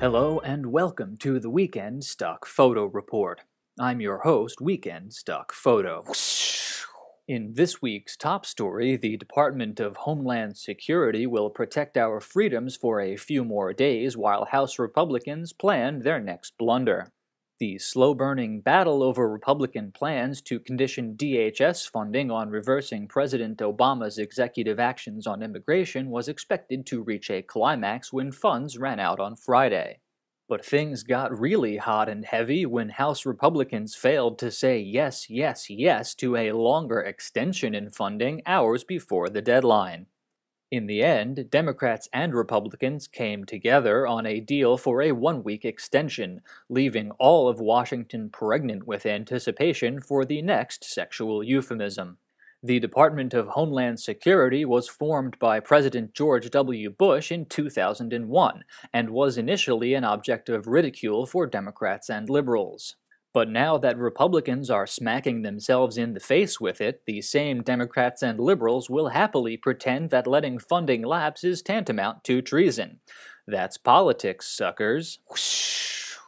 Hello and welcome to the Weekend Stock Photo Report. I'm your host, Weekend Stock Photo. In this week's top story, the Department of Homeland Security will protect our freedoms for a few more days while House Republicans plan their next blunder. The slow-burning battle over Republican plans to condition DHS funding on reversing President Obama's executive actions on immigration was expected to reach a climax when funds ran out on Friday. But things got really hot and heavy when House Republicans failed to say yes, yes, yes to a longer extension in funding hours before the deadline. In the end, Democrats and Republicans came together on a deal for a one-week extension, leaving all of Washington pregnant with anticipation for the next sexual euphemism. The Department of Homeland Security was formed by President George W. Bush in 2001 and was initially an object of ridicule for Democrats and liberals. But now that Republicans are smacking themselves in the face with it, the same Democrats and liberals will happily pretend that letting funding lapse is tantamount to treason. That's politics, suckers.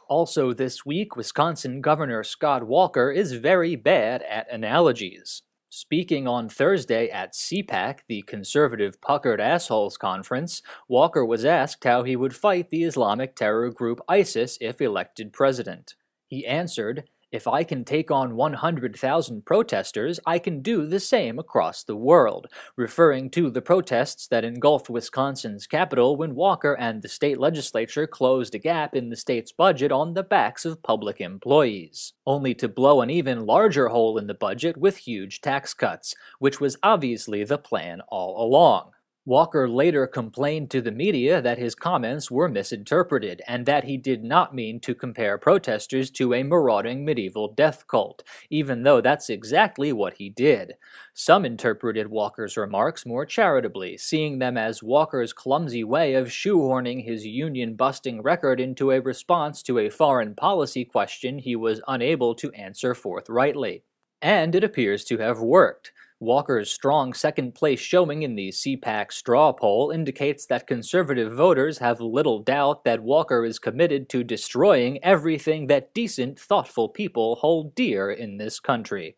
Also this week, Wisconsin Governor Scott Walker is very bad at analogies. Speaking on Thursday at CPAC, the Conservative Puckered Assholes Conference, Walker was asked how he would fight the Islamic terror group ISIS if elected president. He answered, "If I can take on 100,000 protesters, I can do the same across the world," referring to the protests that engulfed Wisconsin's capital when Walker and the state legislature closed a gap in the state's budget on the backs of public employees, only to blow an even larger hole in the budget with huge tax cuts, which was obviously the plan all along. Walker later complained to the media that his comments were misinterpreted and that he did not mean to compare protesters to a marauding medieval death cult, even though that's exactly what he did. Some interpreted Walker's remarks more charitably, seeing them as Walker's clumsy way of shoehorning his union-busting record into a response to a foreign policy question he was unable to answer forthrightly. And it appears to have worked. Walker's strong second-place showing in the CPAC straw poll indicates that conservative voters have little doubt that Walker is committed to destroying everything that decent, thoughtful people hold dear in this country.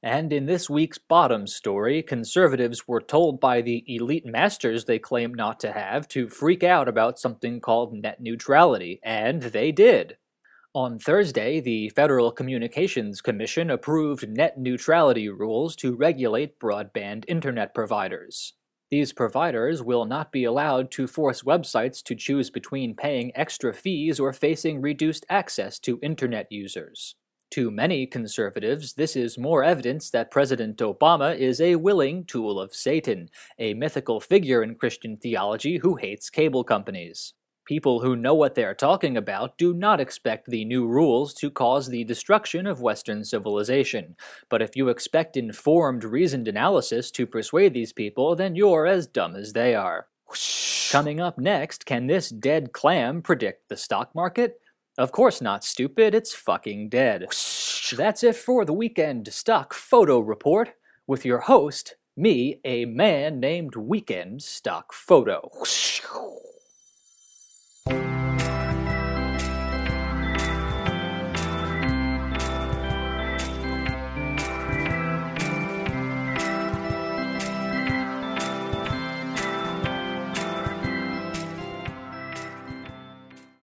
And in this week's bottom story, conservatives were told by the elite masters they claim not to have to freak out about something called net neutrality, and they did. On Thursday, the Federal Communications Commission approved net neutrality rules to regulate broadband internet providers. These providers will not be allowed to force websites to choose between paying extra fees or facing reduced access to internet users. To many conservatives, this is more evidence that President Obama is a willing tool of Satan, a mythical figure in Christian theology who hates cable companies. People who know what they're talking about do not expect the new rules to cause the destruction of Western civilization. But if you expect informed, reasoned analysis to persuade these people, then you're as dumb as they are. Coming up next, can this dead clam predict the stock market? Of course not, stupid. It's fucking dead. That's it for the Weekend Stock Photo Report, with your host, me, a man named Weekend Stock Photo.